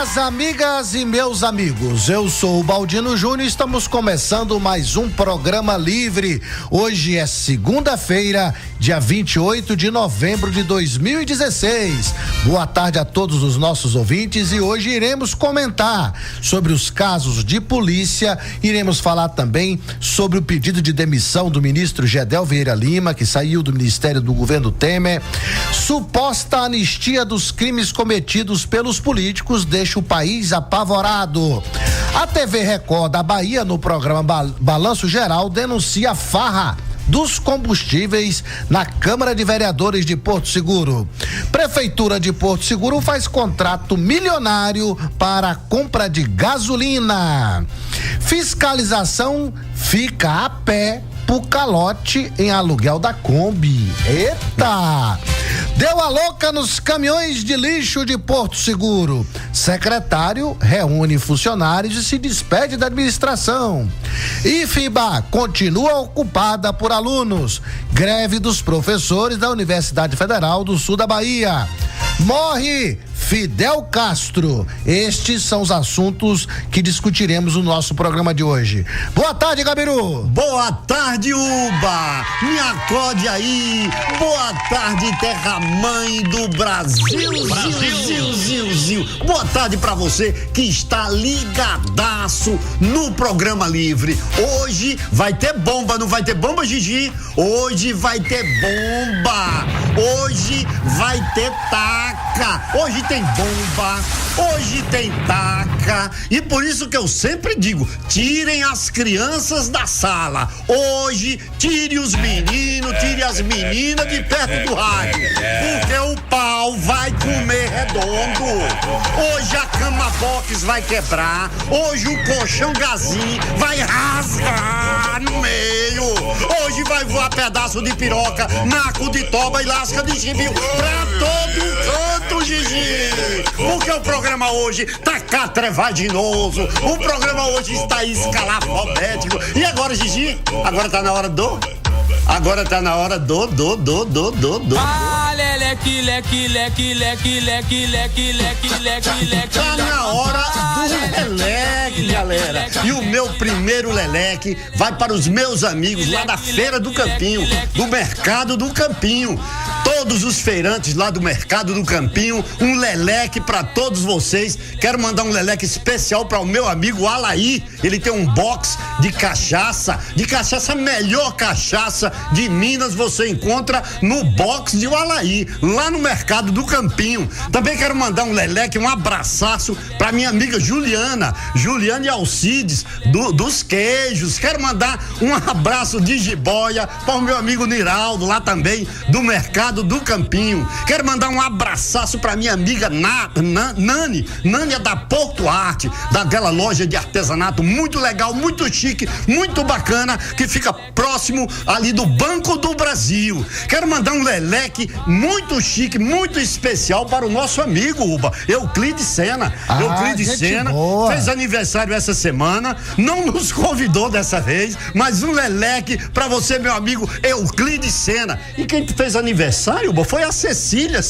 Minhas amigas e meus amigos, eu sou o Baldino Júnior e estamos começando mais um programa livre. Hoje é segunda-feira, dia 28 de novembro de 2016. Boa tarde a todos os nossos ouvintes e hoje iremos comentar sobre os casos de polícia, iremos falar também sobre o pedido de demissão do ministro Gedel Vieira Lima, que saiu do ministério do governo Temer, suposta anistia dos crimes cometidos pelos políticos deixa o país apavorado. A TV Record da Bahia, no programa Balanço Geral, denuncia a farra dos combustíveis na Câmara de Vereadores de Porto Seguro. Prefeitura de Porto Seguro faz contrato milionário para a compra de gasolina. Fiscalização fica a pé por calote em aluguel da Kombi. Eita! Deu a louca nos caminhões de lixo de Porto Seguro. Secretário reúne funcionários e se despede da administração. IFBA continua ocupada por alunos. Greve dos professores da Universidade Federal do Sul da Bahia. Morre Fidel Castro. Estes são os assuntos que discutiremos no nosso programa de hoje. Boa tarde, Gabiru. Boa tarde, Uba. Me acorde aí. Boa tarde, terra-mãe do Brasil. Brasil. Boa tarde pra você que está ligadaço no programa livre. Hoje vai ter bomba, não vai ter bomba, Gigi? Hoje vai ter bomba. Hoje vai ter taca. Hoje tem bomba, hoje tem taca, e por isso que eu sempre digo, tirem as crianças da sala. Hoje, tire os meninos, tire as meninas de perto do rádio, porque o pau vai comer redondo. Hoje a cama box vai quebrar, hoje o colchão gazinho vai rasgar no meio. Hoje vai voar pedaço de piroca, naco de toba e lasca de chibio pra todo canto, Gigi. Porque o programa hoje tá catrevaginoso, o programa hoje está escalafobético. E agora, Gigi? Agora tá na hora do... Ah, leque. Tá na hora do leleque, galera. E o meu primeiro leleque vai para os meus amigos lá da Feira do Campinho, do Mercado do Campinho. Todos os feirantes lá do Mercado do Campinho, um leleque para todos vocês. Quero mandar um leleque especial para o meu amigo Alaí. Ele tem um box de cachaça, melhor cachaça de Minas você encontra no box de Alaí, lá no Mercado do Campinho. Também quero mandar um leleque, um abraçaço para minha amiga Juliana e Alcides dos queijos. Quero mandar um abraço de jiboia para o meu amigo Niraldo, lá também do Mercado do Campinho. Quero mandar um abraçaço pra minha amiga Nani é da Porto Arte, daquela loja de artesanato muito legal, muito chique, muito bacana, que fica próximo ali do Banco do Brasil. Quero mandar um leleque muito chique, muito especial para o nosso amigo, Uba, Euclides Sena. Euclides Sena fez aniversário essa semana, não nos convidou dessa vez, mas um leleque pra você, meu amigo Euclides Sena. E quem fez aniversário, foi a Cecília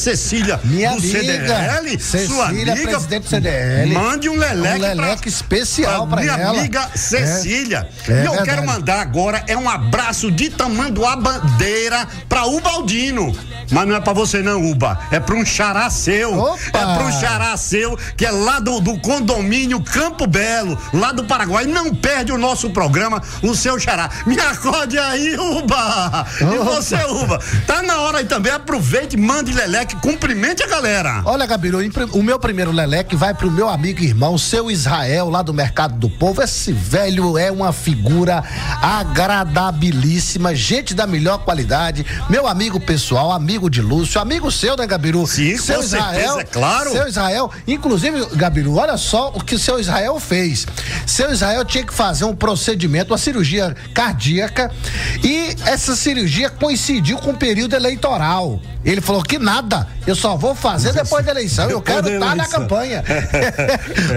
minha do amiga, CDL, sua amiga, presidente do CDL. Mande um leleque especial pra minha ela. amiga Cecília. E eu verdade. quero mandar agora um abraço de Tamanduá Bandeira pra Ubaldino. Mas não é pra você não, Uba, é pra um xará seu. Opa. É pra um xará seu, que é lá do condomínio Campo Belo, lá do Paraguai. Não perde o nosso programa, o seu xará. Me acorde aí, Uba. E você, Uba, tá na hora aí também, aproveite, mande leleque, cumprimente a galera. Olha, Gabiru, o meu primeiro leleque vai pro meu amigo e irmão, seu Israel, lá do Mercado do Povo. Esse velho é uma figura agradabilíssima, gente da melhor qualidade, meu amigo pessoal, amigo de Lúcio, amigo seu, né, Gabiru? Sim, seu com Israel, certeza, é claro. Seu Israel, inclusive, Gabiru, olha só o que o seu Israel fez. Seu Israel tinha que fazer um procedimento, uma cirurgia cardíaca, e essa cirurgia coincidiu com o período eleitoral. mal. Ele falou que nada, eu só vou fazer depois da eleição, eu quero estar na campanha.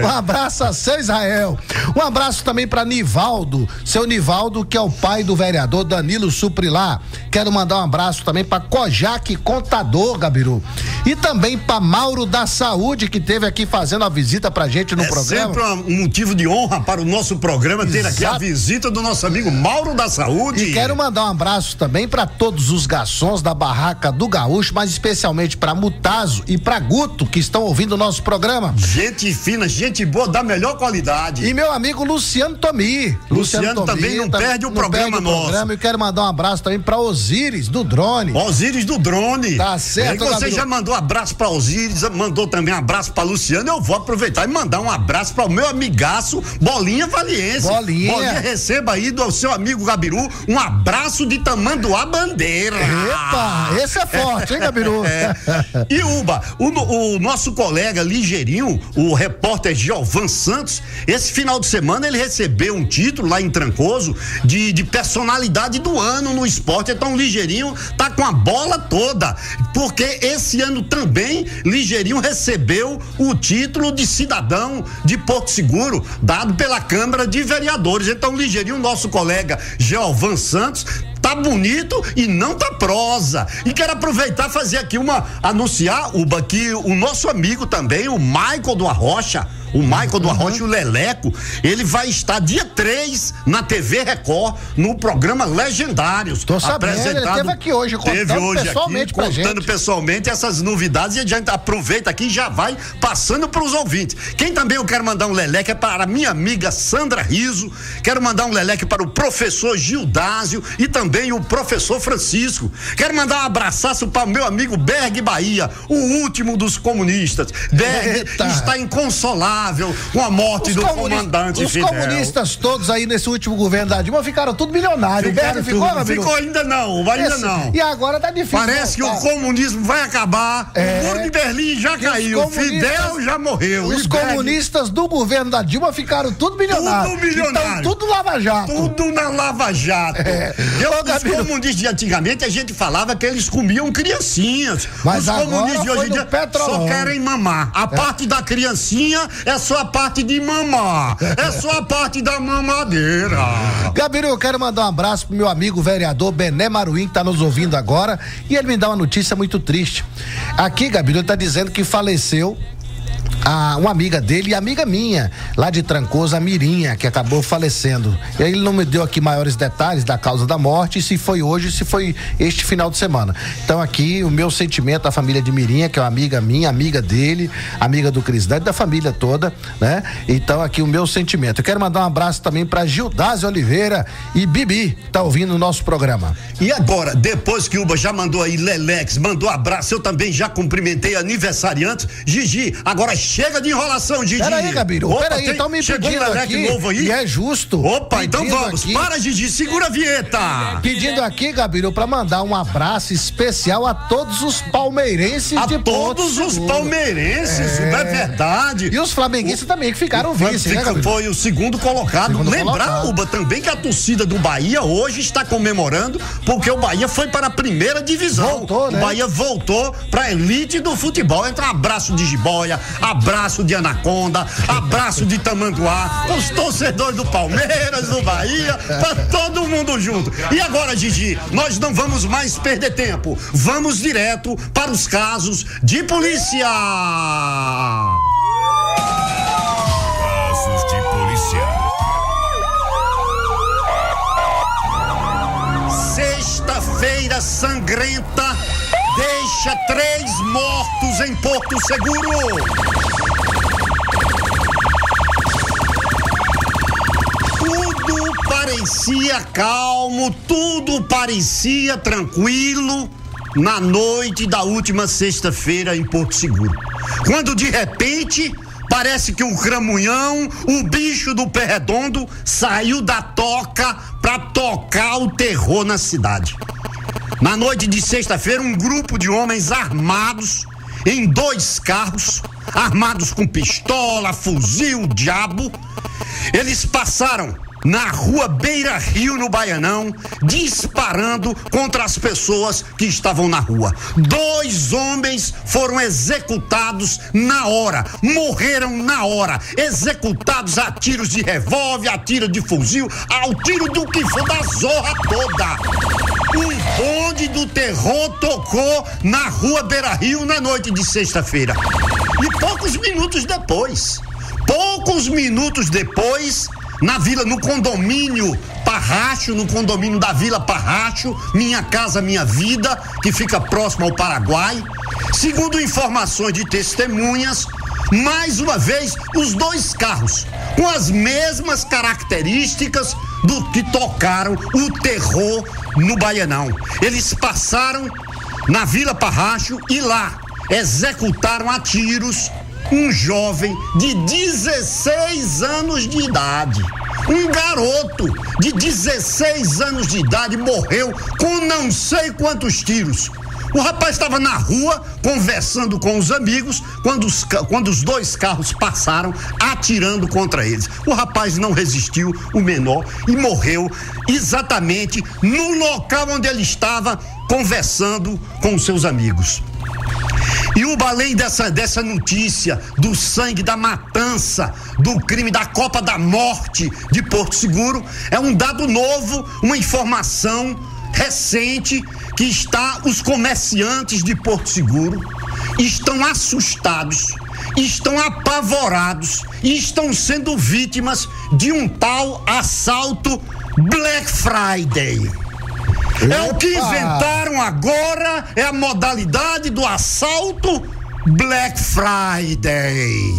Um abraço a seu Israel. Um abraço também para Nivaldo, seu Nivaldo, que é o pai do vereador Danilo Suprilá. Quero mandar um abraço também para Kojak Contador, Gabiru. E também para Mauro da Saúde, que esteve aqui fazendo a visita pra gente no programa. Sempre um motivo de honra para o nosso programa ter aqui a visita do nosso amigo Mauro da Saúde. E quero mandar um abraço também para todos os garçons da Barraca do Gaúcho, mas especialmente para Mutazo e para Guto, que estão ouvindo o nosso programa. Gente fina, gente boa, da melhor qualidade. E meu amigo Luciano Tomi. Luciano também não perde o programa nosso. E quero mandar um abraço também para Osíris do Drone. Osíris do Drone. Tá certo, você Gabriel. já mandou abraço para Osíris, mandou também um abraço para Luciano. Eu vou aproveitar e mandar um abraço para o meu amigaço Bolinha Valiense. Bolinha, receba aí do seu amigo Gabiru um abraço de Tamanduá Bandeira. Epa, esse é forte, hein, Gabiru? E Uba, o nosso colega ligeirinho, o repórter Giovan Santos, esse final de semana ele recebeu um título lá em Trancoso de personalidade do ano no esporte. Então o ligeirinho tá com a bola toda, porque esse ano também ligeirinho recebeu o título de cidadão de Porto Seguro, dado pela Câmara de Vereadores. Então ligeirinho, nosso colega Giovan Santos, tá bonito e não tá prosa. E quero aproveitar e fazer aqui anunciar, Uba, que o nosso amigo também, o Michael do Arrocha, o Arrocha, o Leleco, ele vai estar dia 3 na TV Record, no programa Legendários. Tô sabendo, ele esteve aqui hoje contando pessoalmente essas novidades, e a gente aproveita aqui e já vai passando para os ouvintes. Quem também eu quero mandar um leleque é para a minha amiga Sandra Riso, quero mandar um leleque para o professor Gildásio e também o professor Francisco. Quero mandar um abraçaço para o meu amigo Berg Bahia, o último dos comunistas. Berg está inconsolável com a morte do comandante Fidel. Os comunistas todos aí nesse último governo da Dilma ficaram tudo milionários. Ficou ainda não. E agora tá difícil. Parece que o comunismo vai acabar. O muro de Berlim já caiu. Fidel já morreu. Os comunistas do governo da Dilma ficaram tudo milionários. Então, tudo Lava Jato. Tudo na Lava Jato. Os comunistas de antigamente a gente falava que eles comiam criancinhas. Mas os comunistas de hoje em dia só querem mamar. A parte da criancinha é só a parte de mamar. É só a parte da mamadeira. Gabiru, eu quero mandar um abraço pro meu amigo vereador Bené Maruim, que tá nos ouvindo agora, e ele me dá uma notícia muito triste. Aqui, Gabiru, ele tá dizendo que faleceu uma amiga dele e amiga minha, lá de Trancoso, a Mirinha, que acabou falecendo. E aí ele não me deu aqui maiores detalhes da causa da morte, se foi hoje, se foi este final de semana. Então aqui o meu sentimento à família de Mirinha, que é uma amiga minha, amiga dele, amiga do Crisdade, da família toda, né? Então aqui o meu sentimento. Eu quero mandar um abraço também pra Gildásio Oliveira e Bibi, que tá ouvindo o nosso programa. E agora, depois que o Uba já mandou aí Lelex, mandou abraço, eu também já cumprimentei aniversariantes. Gigi, agora chega de enrolação, Gigi. Peraí, Gabiru, peraí, então me pedindo aqui, novo aí? e é justo. Opa, então vamos, aqui, para, Gigi, segura a vinheta. Pedindo aqui, Gabiru, pra mandar um abraço especial a todos os palmeirenses de Porto Seguro. Todos os palmeirenses, é verdade. E os flamenguistas também, que ficaram vice, né, Gabiru? Foi o segundo colocado. Lembrar, Uba, também que a torcida do Bahia hoje está comemorando, porque o Bahia foi para a primeira divisão. Voltou, né? O Bahia voltou para a elite do futebol. Entra um abraço de jiboia, abraço de anaconda, abraço de tamanduá, os torcedores do Palmeiras, do Bahia, pra todo mundo junto. E agora, Gigi, nós não vamos mais perder tempo. Vamos direto para os casos de polícia. Casos de polícia. Sexta-feira sangrenta deixa 3 mortos em Porto Seguro. Tudo parecia calmo, tudo parecia tranquilo na noite da última sexta-feira em Porto Seguro. Quando de repente parece que o cramunhão, o bicho do pé redondo, saiu da toca pra tocar o terror na cidade. Na noite de sexta-feira, um grupo de homens armados em 2 carros, armados com pistola, fuzil, diabo, eles passaram na rua Beira Rio, no Baianão, disparando contra as pessoas que estavam na rua. 2 homens foram executados na hora, morreram na hora, executados a tiros de revólver, a tiro de fuzil, ao tiro do que for, da zorra toda. O bonde do terror tocou na rua Beira Rio na noite de sexta-feira. E poucos minutos depois, no condomínio Parracho, no condomínio da Vila Parracho, Minha Casa Minha Vida, que fica próximo ao Paraguai, segundo informações de testemunhas, mais uma vez, os 2 carros, com as mesmas características do que tocaram o terror no Baianão. Eles passaram na Vila Parracho e lá executaram a tiros um jovem de 16 anos de idade. Um garoto de 16 anos de idade morreu com não sei quantos tiros. O rapaz estava na rua conversando com os amigos quando os 2 carros passaram atirando contra eles. O rapaz não resistiu, o menor, e morreu exatamente no local onde ele estava conversando com os seus amigos. E o além dessa notícia do sangue, da matança, do crime, da Copa da Morte de Porto Seguro, é um dado novo, uma informação recente que os comerciantes de Porto Seguro estão assustados, estão apavorados e estão sendo vítimas de um tal assalto Black Friday. É o que inventaram agora, é a modalidade do assalto Black Friday.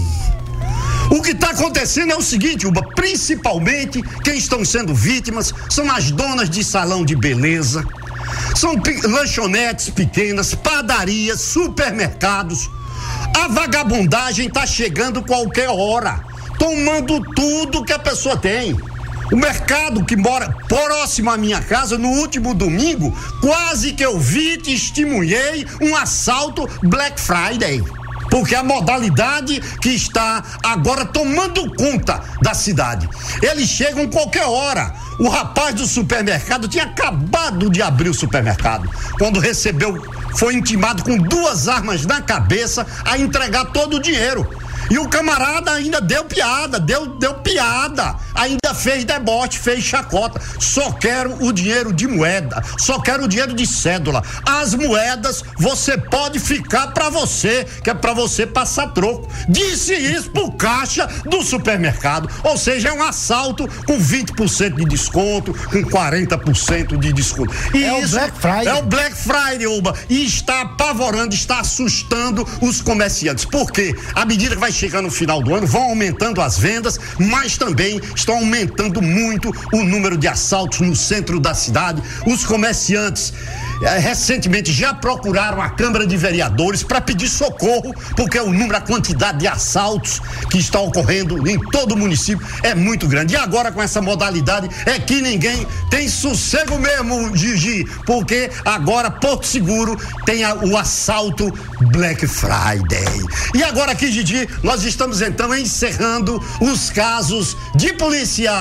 O que está acontecendo é o seguinte, Uba, principalmente quem estão sendo vítimas são as donas de salão de beleza, são lanchonetes pequenas, padarias, supermercados. A vagabundagem está chegando qualquer hora, tomando tudo que a pessoa tem. O mercado que mora próximo à minha casa, no último domingo, quase que eu vi e testemunhei um assalto Black Friday. Porque a modalidade que está agora tomando conta da cidade. Eles chegam qualquer hora. O rapaz do supermercado tinha acabado de abrir o supermercado. Quando foi intimado com 2 armas na cabeça a entregar todo o dinheiro. E o camarada ainda deu piada, ainda fez deboche, fez chacota. Só quero o dinheiro de moeda, só quero o dinheiro de cédula. As moedas você pode ficar pra você, que é pra você passar troco. Disse isso pro caixa do supermercado. Ou seja, é um assalto com 20% de desconto, com 40% de desconto. E é isso o Black Friday. É o Black Friday, Uba. E está apavorando, está assustando os comerciantes. Por quê? À medida que vai chegar no final do ano, vão aumentando as vendas, mas também estão aumentando muito o número de assaltos no centro da cidade. Os comerciantes recentemente já procuraram a Câmara de Vereadores para pedir socorro, porque a quantidade de assaltos que está ocorrendo em todo o município é muito grande. E agora com essa modalidade é que ninguém tem sossego mesmo, Gigi, porque agora Porto Seguro tem o assalto Black Friday. E agora aqui, Gigi, nós estamos então encerrando os casos de polícia.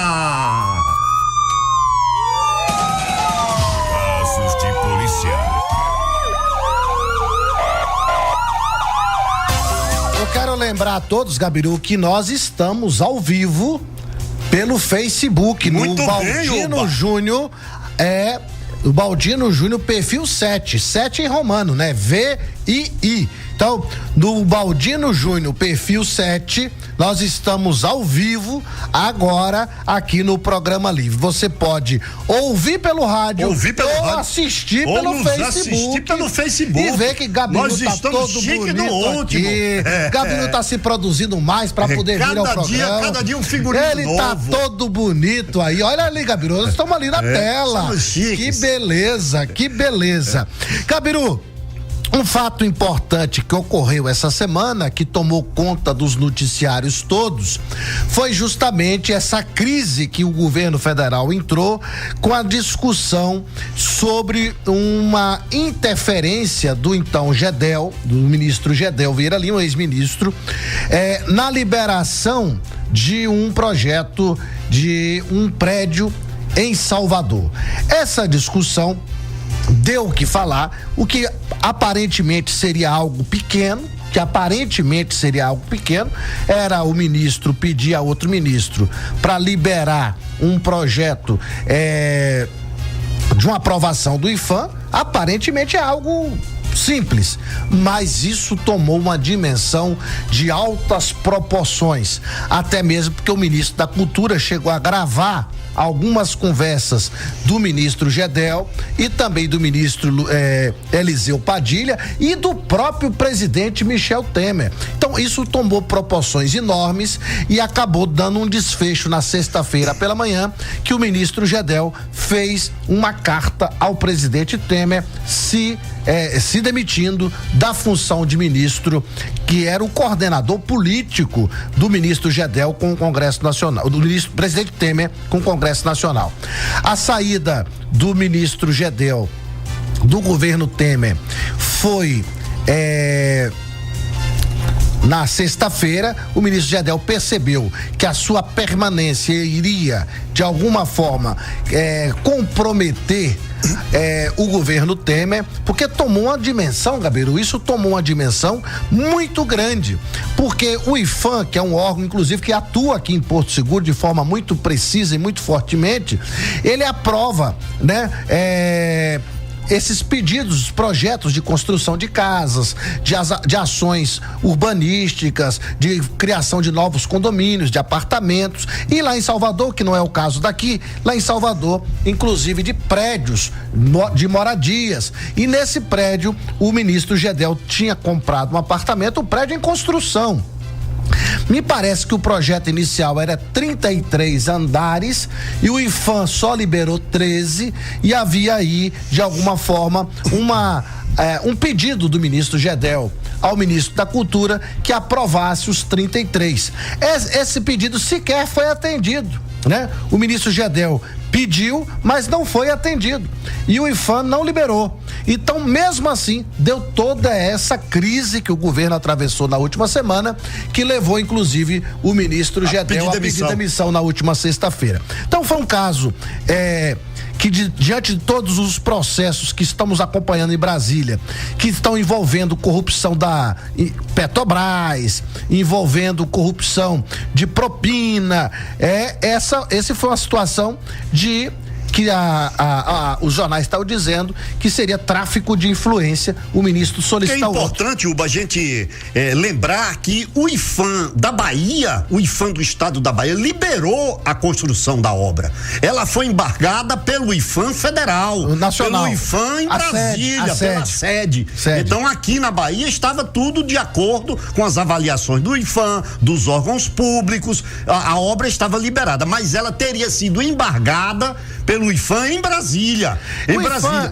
Eu quero lembrar a todos, Gabiru, que nós estamos ao vivo pelo Facebook. Muito no Baldino Júnior, o Baldino Júnior, perfil 7 em romano, né? VII. Então, no Baldino Júnior, perfil 7, nós estamos ao vivo agora aqui no Programa Livre. Você pode ouvir pelo rádio, assistir pelo Facebook. E ver que Gabiru tá todo bonito aqui. Gabiru tá se produzindo mais para poder vir ao programa. Cada dia um figurino Ele novo. Tá todo bonito aí. Olha ali, Gabiru, nós estamos ali na tela. Que beleza. Gabiru, um fato importante que ocorreu essa semana, que tomou conta dos noticiários todos, foi justamente essa crise que o governo federal entrou com a discussão sobre uma interferência do então Gedel, do ministro Gedel Vieira Lima, ex-ministro, na liberação de um projeto de um prédio em Salvador. Essa discussão deu o que falar, o que aparentemente seria algo pequeno, era o ministro pedir a outro ministro para liberar um projeto de uma aprovação do IPHAN. Aparentemente é algo simples, mas isso tomou uma dimensão de altas proporções, até mesmo porque o ministro da Cultura chegou a gravar algumas conversas do ministro Gedel e também do ministro Eliseu Padilha e do próprio presidente Michel Temer. Então isso tomou proporções enormes e acabou dando um desfecho na sexta-feira pela manhã, que o ministro Gedel fez uma carta ao presidente Temer se demitindo da função de ministro, que era o coordenador político do ministro Gedel com o Congresso Nacional, do presidente Temer com o Congresso Nacional. A saída do ministro Gedel do governo Temer foi na sexta-feira. O ministro Gedel percebeu que a sua permanência iria, de alguma forma, comprometer o governo Temer, porque tomou uma dimensão, Gabiru, isso tomou uma dimensão muito grande, porque o IPHAN, que é um órgão, inclusive, que atua aqui em Porto Seguro de forma muito precisa e muito fortemente, ele aprova, esses pedidos, projetos de construção de casas, de ações urbanísticas, de criação de novos condomínios, de apartamentos, e lá em Salvador, que não é o caso daqui, lá em Salvador, inclusive de prédios, de moradias. E nesse prédio, o ministro Gedel tinha comprado um apartamento, um prédio em construção. Me parece que o projeto inicial era 33 andares e o IPHAN só liberou 13, e havia aí, de alguma forma, um pedido do ministro Gedel ao ministro da Cultura que aprovasse os 33. Esse pedido sequer foi atendido, O ministro Gedel pediu, mas não foi atendido, e o IPHAN não liberou. Então, mesmo assim, deu toda essa crise que o governo atravessou na última semana, que levou, inclusive, o ministro Gedel a pedir demissão na última sexta-feira. Então, foi um caso que diante de todos os processos que estamos acompanhando em Brasília, que estão envolvendo corrupção da Petrobras, envolvendo corrupção de propina, essa foi uma situação de que os jornais estão dizendo que seria tráfico de influência. O ministro solicitou. É importante, Uba, a gente lembrar que o IPHAN da Bahia, o IPHAN do estado da Bahia, liberou a construção da obra. Ela foi embargada pelo IPHAN federal, nacional, pelo IPHAN em Brasília, pela sede. Então aqui na Bahia estava tudo de acordo com as avaliações do IPHAN, dos órgãos públicos. A obra estava liberada, mas ela teria sido embargada pelo IPHAN em Brasília.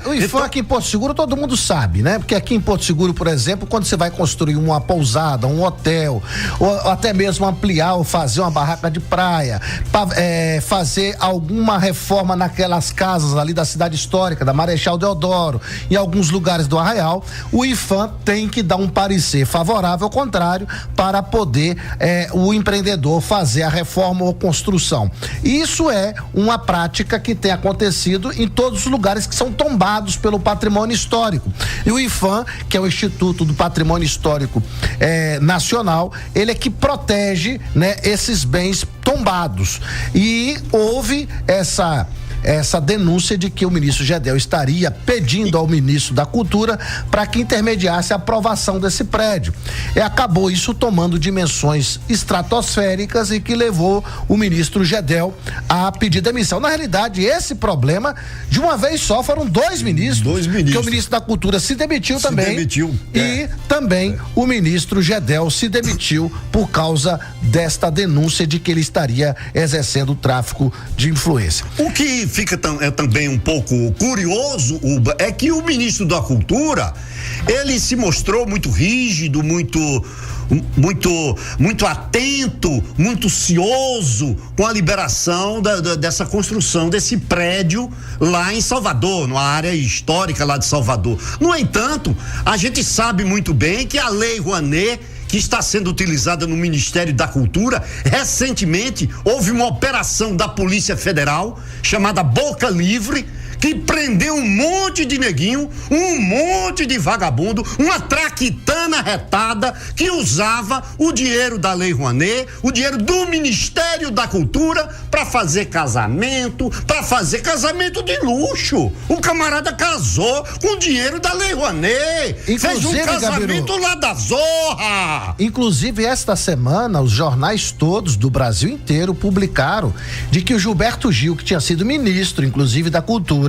O IPHAN aqui em Porto Seguro todo mundo sabe, Porque aqui em Porto Seguro, por exemplo, quando você vai construir uma pousada, um hotel, ou até mesmo ampliar ou fazer uma barraca de praia, fazer alguma reforma naquelas casas ali da cidade histórica, da Marechal Deodoro, em alguns lugares do Arraial, o IPHAN tem que dar um parecer favorável ao contrário para poder o empreendedor fazer a reforma ou construção. Isso é uma prática que tem acontecido em todos os lugares que são tombados pelo patrimônio histórico. E o IPHAN, que é o Instituto do Patrimônio Histórico Nacional, ele é que protege, esses bens tombados. E houve essa denúncia de que o ministro Gedel estaria pedindo ao ministro da Cultura para que intermediasse a aprovação desse prédio. Acabou isso tomando dimensões estratosféricas e que levou o ministro Gedel a pedir demissão. Na realidade, esse problema, de uma vez só, foram dois ministros. Que o ministro da Cultura se demitiu também. E também o ministro Gedel se demitiu por causa desta denúncia de que ele estaria exercendo tráfico de influência. O que fica também um pouco curioso, Uba, é que o ministro da Cultura, ele se mostrou muito rígido, muito atento, muito cioso com a liberação dessa construção desse prédio lá em Salvador, numa área histórica lá de Salvador. No entanto, a gente sabe muito bem que a Lei Rouanet, que está sendo utilizada no Ministério da Cultura. Recentemente, houve uma operação da Polícia Federal chamada Boca Livre, que prendeu um monte de neguinho, um monte de vagabundo, uma traquitana retada que usava o dinheiro da Lei Rouanet, o dinheiro do Ministério da Cultura para fazer casamento de luxo. O camarada casou com o dinheiro da Lei Rouanet, fez um casamento, Gabiru, lá da zorra. Inclusive, esta semana, os jornais todos do Brasil inteiro publicaram de que o Gilberto Gil, que tinha sido ministro, inclusive, da Cultura,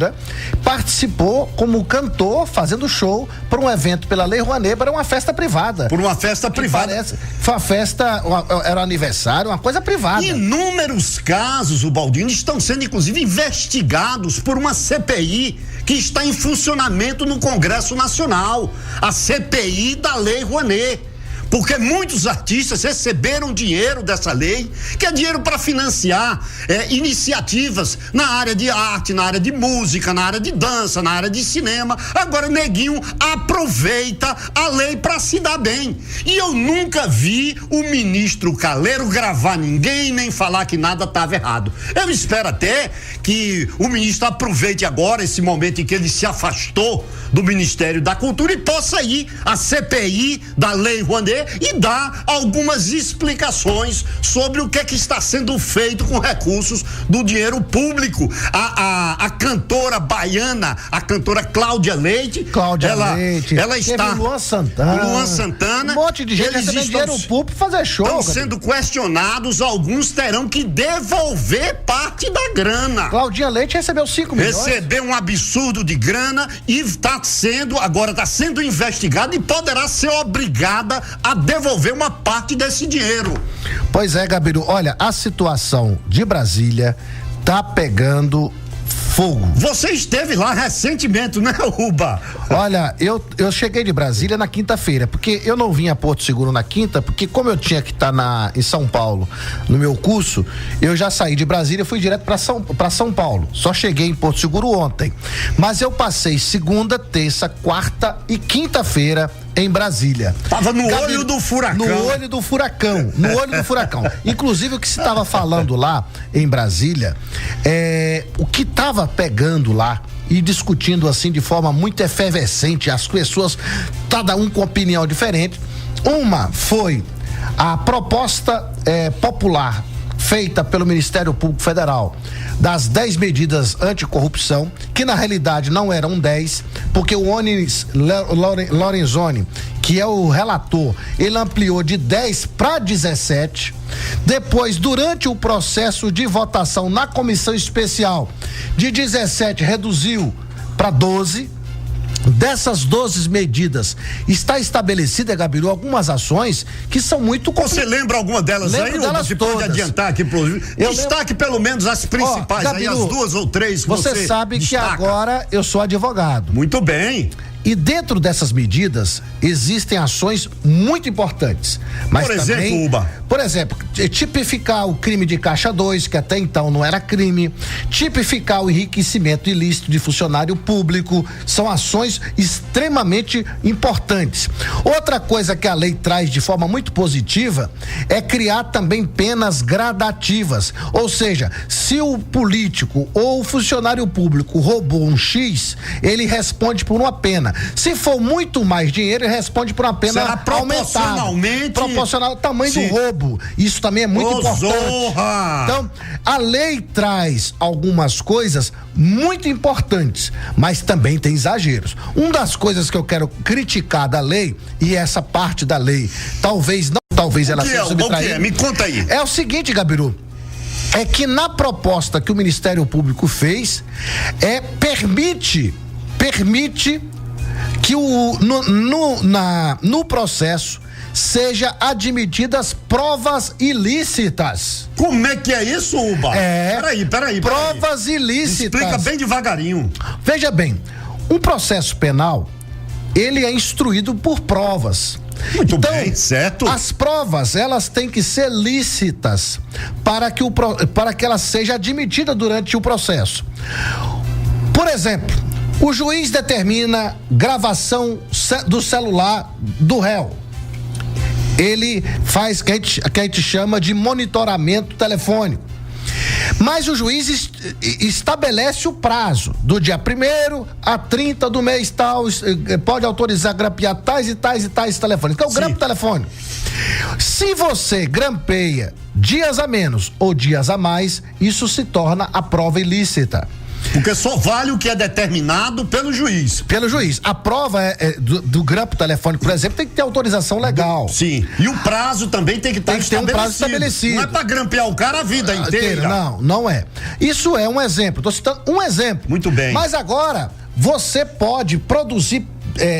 participou como cantor, fazendo show para um evento pela Lei Rouanet, para uma festa privada. Por uma festa privada. Foi uma festa, era um aniversário, uma coisa privada. Inúmeros casos, o Baldino, estão sendo inclusive investigados por uma CPI que está em funcionamento no Congresso Nacional. A CPI da Lei Rouanet. Porque muitos artistas receberam dinheiro dessa lei, que é dinheiro para financiar iniciativas na área de arte, na área de música, na área de dança, na área de cinema. Agora o neguinho aproveita a lei para se dar bem. E eu nunca vi o ministro Calheiro gravar ninguém, nem falar que nada estava errado. Eu espero até que o ministro aproveite agora esse momento em que ele se afastou do Ministério da Cultura e possa ir à CPI da Lei Rouanet e dar algumas explicações sobre o que é que está sendo feito com recursos do dinheiro público. A cantora baiana, a cantora Cláudia Leite, ela está... Luan Santana. Um monte de gente recebendo dinheiro público para fazer show. Estão sendo questionados, alguns terão que devolver parte da grana. Claudinha Leite recebeu 5 milhões. Recebeu um absurdo de grana e está sendo investigada e poderá ser obrigada a devolver uma parte desse dinheiro. Pois é, Gabiru, olha, a situação de Brasília tá pegando fogo. Você esteve lá recentemente, né, Uba? Olha, eu cheguei de Brasília na quinta-feira, porque eu não vim a Porto Seguro na quinta, porque como eu tinha que estar em São Paulo no meu curso, eu já saí de Brasília e fui direto para São Paulo. Só cheguei em Porto Seguro ontem. Mas eu passei segunda, terça, quarta e quinta-feira em Brasília. Tava no olho do furacão. No olho do furacão. Inclusive, o que se estava falando lá em Brasília, o que estava pegando lá e discutindo assim de forma muito efervescente, as pessoas, cada um com opinião diferente. Uma foi a proposta popular feita pelo Ministério Público Federal das 10 medidas anticorrupção, que na realidade não eram 10, porque o Onis Lorenzoni, que é o relator, ele ampliou de 10 para 17. Depois, durante o processo de votação na comissão especial, de 17 reduziu para 12. Dessas 12 medidas, está estabelecida, Gabiru, algumas ações que são muito... Você lembra alguma delas aí? Delas você todas. Pode adiantar aqui pro... Destaque pelo menos as principais, Gabiru, aí as 2 ou 3 que você sabe destaca. Que agora eu sou advogado. Muito bem. E dentro dessas medidas existem ações muito importantes. Mas por exemplo, também, Uba? Por exemplo, tipificar o crime de caixa 2, que até então não era crime, tipificar o enriquecimento ilícito de funcionário público, são ações extremamente importantes. Outra coisa que a lei traz de forma muito positiva é criar também penas gradativas, ou seja, se o político ou o funcionário público roubou um X, ele responde por uma pena. Se for muito mais dinheiro, ele responde por uma pena aumentada. Proporcional ao tamanho do roubo. Isso também é muito importante. Zorra. Então, a lei traz algumas coisas muito importantes, mas também tem exageros. Uma das coisas que eu quero criticar da lei, e essa parte da lei, talvez ela seja subtraída. Me conta aí. É o seguinte, Gabiru, é que na proposta que o Ministério Público fez, permite que no processo seja admitidas provas ilícitas. Como é que é isso, Uba? Peraí. Provas ilícitas. Explica bem devagarinho. Veja bem, um processo penal, ele é instruído por provas. Muito bem, certo. As provas, elas têm que ser lícitas para que ela seja admitida durante o processo. Por exemplo, o juiz determina gravação do celular do réu. ele faz que a gente chama de monitoramento telefônico. Mas o juiz estabelece o prazo do dia 1º a 30 do mês tal, pode autorizar grampear tais e tais e tais telefones, que é o grampo telefônico. Se você grampeia dias a menos ou dias a mais, isso se torna a prova ilícita. Porque só vale o que é determinado pelo juiz. Pelo juiz. A prova do grampo telefônico, por exemplo, tem que ter autorização legal. Sim. E o prazo também tem que estar estabelecido. Tem um prazo estabelecido. Não é pra grampear o cara a vida inteira. Não é. Isso é um exemplo. Tô citando um exemplo. Muito bem. Mas agora, você pode produzir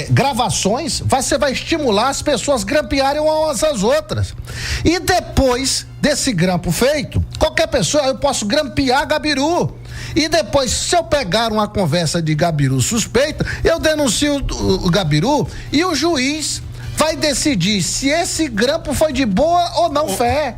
gravações, você vai estimular as pessoas grampearem umas às outras. E depois desse grampo feito, qualquer pessoa, eu posso grampear Gabiru. E depois, se eu pegar uma conversa de Gabiru suspeita, eu denuncio o Gabiru e o juiz vai decidir se esse grampo foi de boa ou não fé.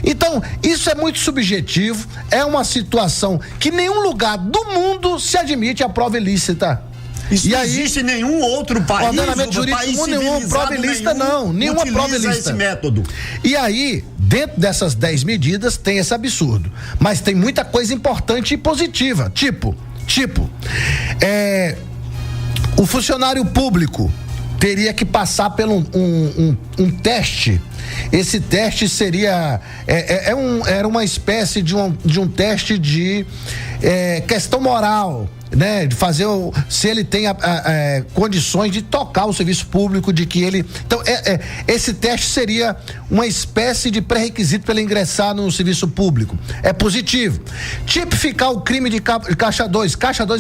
Então, isso é muito subjetivo, é uma situação que nenhum lugar do mundo se admite a prova ilícita. Isso não existe nenhum outro país, ordenamento jurídico nenhum, prova ilícita não, nenhuma prova ilícita. Esse método. E aí, dentro dessas 10 medidas, tem esse absurdo. Mas tem muita coisa importante e positiva. Tipo, o funcionário público teria que passar por um teste. Esse teste seria era uma espécie de um teste de questão moral, né? De fazer se ele tem condições de tocar o serviço público, de que ele. Então, esse teste seria uma espécie de pré-requisito para ele ingressar no serviço público. É positivo. Tipificar o crime de caixa 2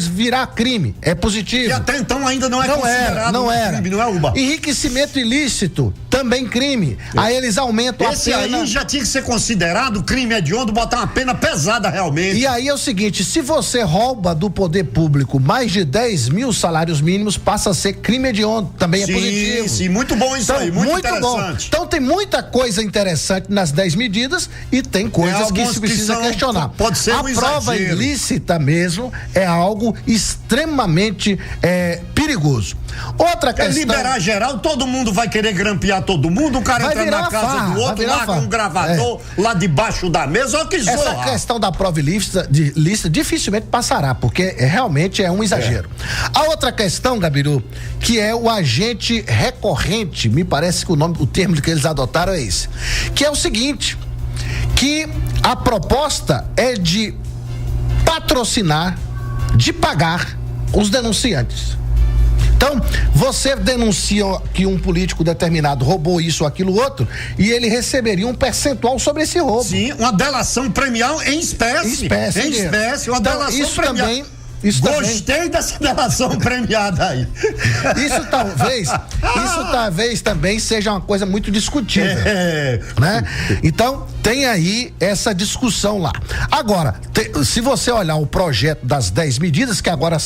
virar crime. É positivo. E até então ainda não é considerado crime, não é, Uba? Enriquecimento ilícito, também crime. Aí eles aumentam a pena. Esse aí já tinha que ser considerado crime hediondo, botar uma pena pesada realmente. E aí é o seguinte, se você rouba do poder público mais de 10 mil salários mínimos, passa a ser crime hediondo, também é positivo. Sim, muito bom isso aí, muito interessante. Bom. Então tem muita coisa interessante nas 10 medidas e tem coisas que se precisa questionar. Pode ser a prova ilícita mesmo é algo extremamente perigoso. Outra questão... liberar geral, todo mundo vai querer grampear todo mundo, o cara entra na casa do outro, lá com um gravador, lá debaixo da mesa, olha que zorra. Essa questão da prova ilícita dificilmente passará, porque realmente é um exagero. A outra questão, Gabiru, que é o agente recorrente, me parece que o termo que eles adotaram é esse, que é o seguinte, que a proposta é de patrocinar, de pagar os denunciantes. Então, você denuncia que um político determinado roubou isso ou aquilo outro e ele receberia um percentual sobre esse roubo. Sim, uma delação premial em espécie. Em espécie, uma delação premial. Gostei dessa delação premiada aí. Isso talvez também seja uma coisa muito discutível, né? Então tem aí essa discussão lá. Agora, se você olhar o projeto das 10 medidas, que agora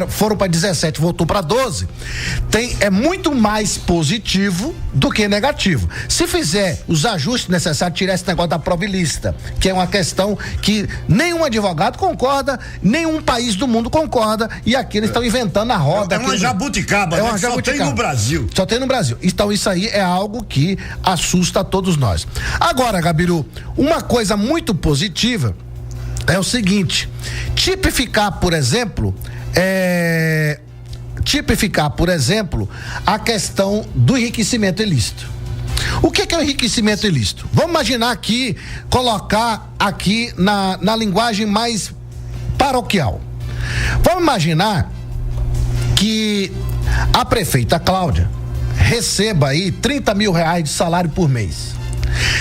foram para 17, voltou para 12, é muito mais positivo do que negativo. Se fizer os ajustes necessários, tirar esse negócio da prova ilícita, que é uma questão que nenhum advogado concorda, nenhum país do mundo concorda, e aqui eles estão inventando a roda. É uma jabuticaba, só tem no Brasil. Só tem no Brasil. Então isso aí é algo que assusta a todos nós. Agora, Gabiru, uma coisa muito positiva é o seguinte, tipificar, por exemplo, a questão do enriquecimento ilícito. O que é o enriquecimento ilícito? Vamos imaginar aqui, colocar aqui na linguagem mais paroquial. Vamos imaginar que a prefeita Cláudia receba aí 30 mil reais de salário por mês.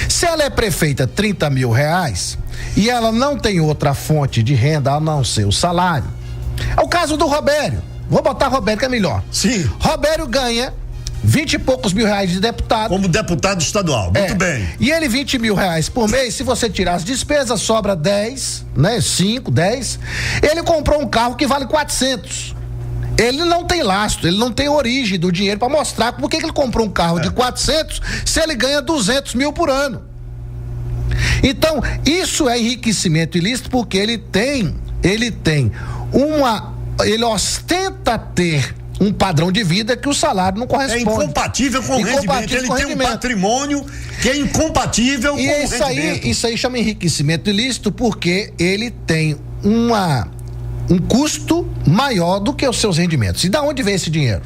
Se ela é prefeita 30 mil reais e ela não tem outra fonte de renda a não ser o salário, é o caso do Robério. Vou botar Robério que é melhor. Sim. Robério ganha 20 e poucos mil reais de deputado. Como deputado estadual, muito bem. E ele 20 mil reais por mês, se você tirar as despesas, sobra 10, né? 5, 10. Ele comprou um carro que vale 400. Ele não tem lastro, ele não tem origem do dinheiro para mostrar por que ele comprou um carro de 400 se ele ganha 200 mil por ano. Então, isso é enriquecimento ilícito porque ele ostenta ter um padrão de vida que o salário não corresponde. É incompatível com o rendimento. Ele tem um patrimônio que é incompatível com o rendimento. Isso aí chama enriquecimento ilícito, porque ele tem um custo maior do que os seus rendimentos. E da onde vem esse dinheiro?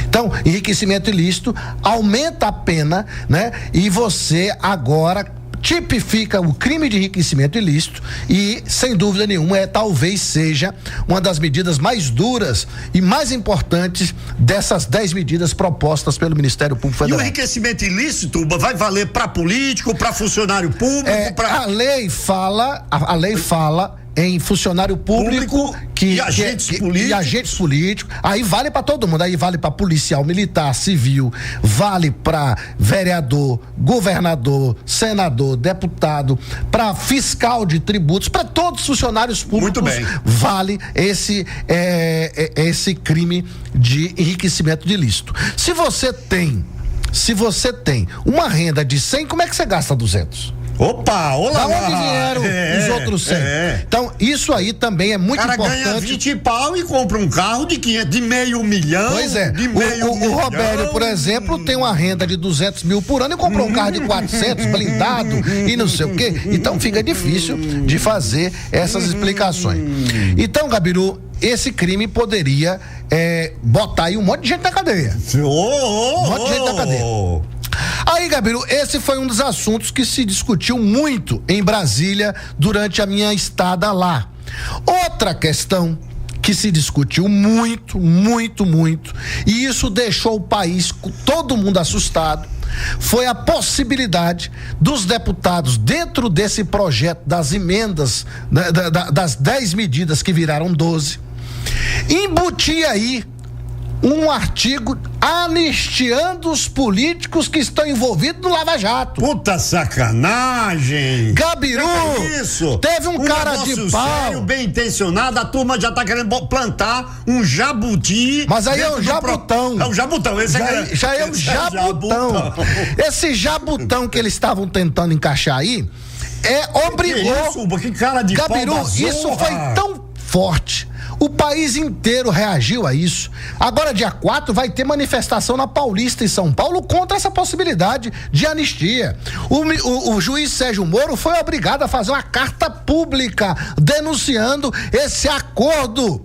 Então, enriquecimento ilícito aumenta a pena, né? E você agora tipifica o crime de enriquecimento ilícito e, sem dúvida nenhuma, talvez seja uma das medidas mais duras e mais importantes dessas 10 medidas propostas pelo Ministério Público Federal. E o enriquecimento ilícito vai valer para político, para funcionário público? A lei fala em funcionário público e agentes políticos. Aí vale para todo mundo, aí vale para policial, militar, civil, vale para vereador, governador, senador, deputado, para fiscal de tributos, para todos os funcionários públicos. Muito bem. Vale esse crime de enriquecimento de ilícito. Se você tem uma renda de 100, como é que você gasta 200? Opa, olá! Da onde vieram os outros 100? Então, isso aí também é muito importante. O cara ganha 20 pau e compra um carro de 500, de meio milhão. Pois é. O Robério, por exemplo, tem uma renda de 200 mil por ano e comprou um carro de 400, blindado e não sei o quê. Então, fica difícil de fazer essas explicações. Então, Gabiru, esse crime poderia botar aí um monte de gente na cadeia. Um monte de gente na cadeia. Aí, Gabiru, esse foi um dos assuntos que se discutiu muito em Brasília durante a minha estada lá. Outra questão que se discutiu muito, e isso deixou o país, todo mundo assustado, foi a possibilidade dos deputados, dentro desse projeto das emendas, das 10 medidas que viraram 12, embutir aí um artigo anistiando os políticos que estão envolvidos no Lava Jato. Puta sacanagem! Gabiru, isso? Teve um cara de pau. Sério, bem intencionado, a turma já tá querendo plantar um jabuti. Mas aí é o jabutão. É o jabutão, esse já é o jabutão. Esse jabutão que eles estavam tentando encaixar aí, obrigou. Que cara de pau. Gabiru, isso foi tão forte. O país inteiro reagiu a isso. Agora, dia 4, vai ter manifestação na Paulista, em São Paulo, contra essa possibilidade de anistia. O juiz Sérgio Moro foi obrigado a fazer uma carta pública denunciando esse acordo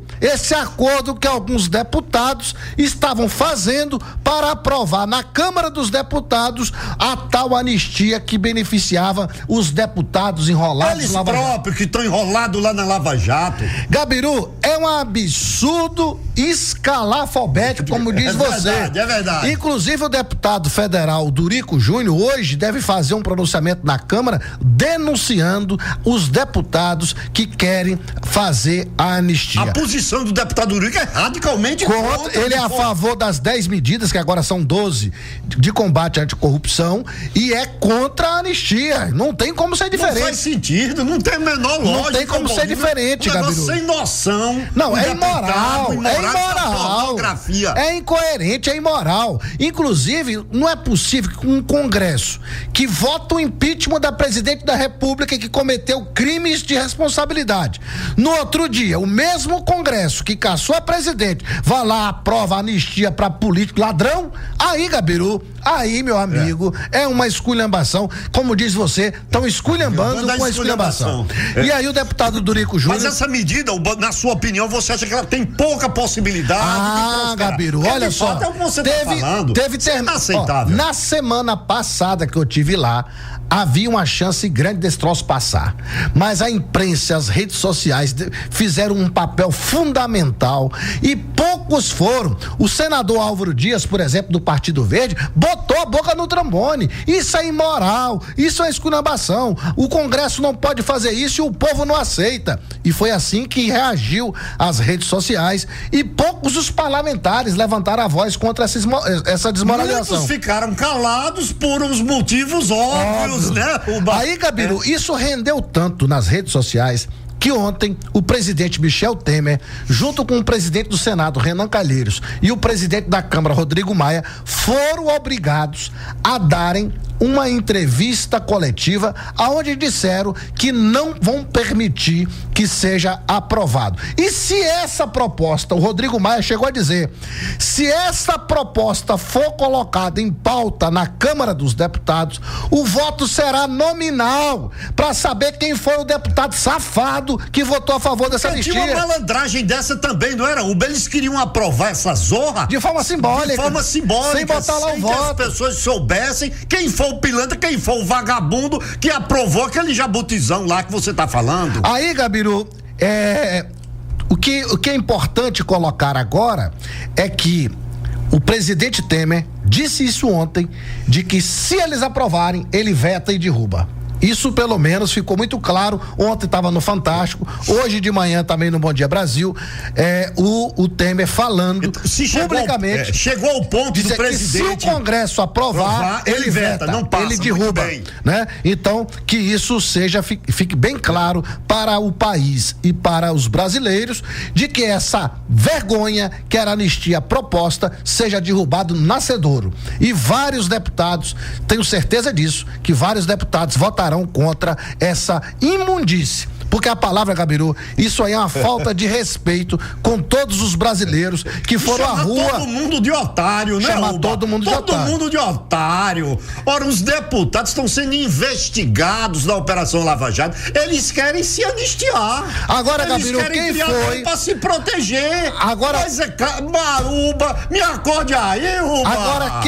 que alguns deputados estavam fazendo para aprovar na Câmara dos Deputados a tal anistia que beneficiava os deputados enrolados. Eles próprios que estão enrolados lá na Lava Jato. Gabiru, é um absurdo escalafobético, como diz você. É verdade. Inclusive, o deputado federal Durico Júnior hoje deve fazer um pronunciamento na Câmara denunciando os deputados que querem fazer a anistia. A posição do deputado Durico é radicalmente contra. Ele é a favor das 10 medidas, que agora são 12, de combate à anticorrupção, e é contra a anistia. Não tem como ser diferente. Não faz sentido, não tem a menor lógica. Não tem como ser diferente, Gabiru. Sem noção. Não, é imoral. É incoerente, é imoral. Inclusive, não é possível que um Congresso que vota o impeachment da presidente da República que cometeu crimes de responsabilidade, no outro dia, o mesmo Congresso que caçou a presidente vá lá, aprova a anistia para político ladrão. Aí, Gabiru, meu amigo, é uma esculhambação. Como diz você, estão esculhambando com a esculhambação. E aí o deputado Durico Júnior... Mas essa medida, na sua opinião, você acha que ela tem pouca possibilidade de prosperar? Gabiru, olha só. É o que você tá falando. Inaceitável. Na semana passada que eu tive lá, havia uma chance grande desse troço passar. Mas a imprensa, as redes sociais fizeram um papel fundamental e poucos foram. O senador Álvaro Dias, por exemplo, do Partido Verde, botou a boca no trombone. Isso é imoral, isso é esculhambação. O Congresso não pode fazer isso e o povo não aceita. E foi assim que reagiu às redes sociais e poucos os parlamentares levantaram a voz contra essa desmoralização. Muitos ficaram calados por uns motivos óbvios, né? Aí, Gabiru, isso rendeu tanto nas redes sociais que ontem o presidente Michel Temer, junto com o presidente do Senado, Renan Calheiros, e o presidente da Câmara, Rodrigo Maia, foram obrigados a darem uma entrevista coletiva aonde disseram que não vão permitir que seja aprovado. E se essa proposta, o Rodrigo Maia chegou a dizer, se essa proposta for colocada em pauta na Câmara dos Deputados, o voto será nominal para saber quem foi o deputado safado que votou a favor dessa anistia. Tinha uma malandragem dessa também, não era? Eles queriam aprovar essa zorra de forma simbólica. De forma simbólica. Sem botar lá o voto. Que as pessoas soubessem quem foi o pilantra, quem foi o vagabundo que aprovou aquele jabutizão lá que você tá falando. Aí, Gabiru, o que é importante colocar agora é que o presidente Temer disse isso ontem, de que se eles aprovarem, ele veta e derruba. Isso pelo menos ficou muito claro. Ontem estava no Fantástico, hoje de manhã também no Bom Dia Brasil, o Temer falando publicamente. Chegou ao ponto do presidente. Que se o Congresso aprovar, ele veta, não passa, ele derruba, né? Então, que isso fique bem claro para o país e para os brasileiros, de que essa vergonha, que era a anistia proposta, seja derrubado no nascedouro. E vários deputados, tenho certeza disso, que vários deputados votarão contra essa imundície. Porque a palavra, Gabiru, isso aí é uma falta de respeito com todos os brasileiros que foram à rua. Todo mundo de otário, né? Chama todo mundo de otário. Todo mundo de otário. Ora, os deputados estão sendo investigados na Operação Lava Jato. Eles querem se anistiar. Agora, Gabiru, quem foi? Para se proteger. Agora. Mas Uba, me acorde aí, Uba. Agora,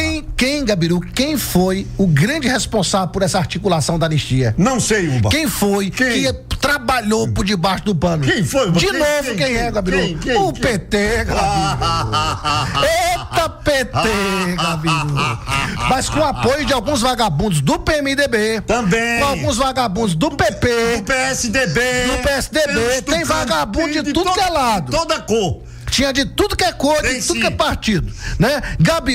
Gabiru, quem foi o grande responsável por essa articulação da anistia? Não sei, Uba. Quem foi que trabalhou por debaixo do pano? Quem foi? De novo, quem é, Gabiru? O PT, Gabiru. Eita, PT, Gabiru. Mas com apoio de alguns vagabundos do PMDB. Também. Com alguns vagabundos do PP. Do PSDB. Tem vagabundo de tudo que é lado. Toda cor. Tinha de tudo que é cor, de tudo que é partido, né? Gabiru.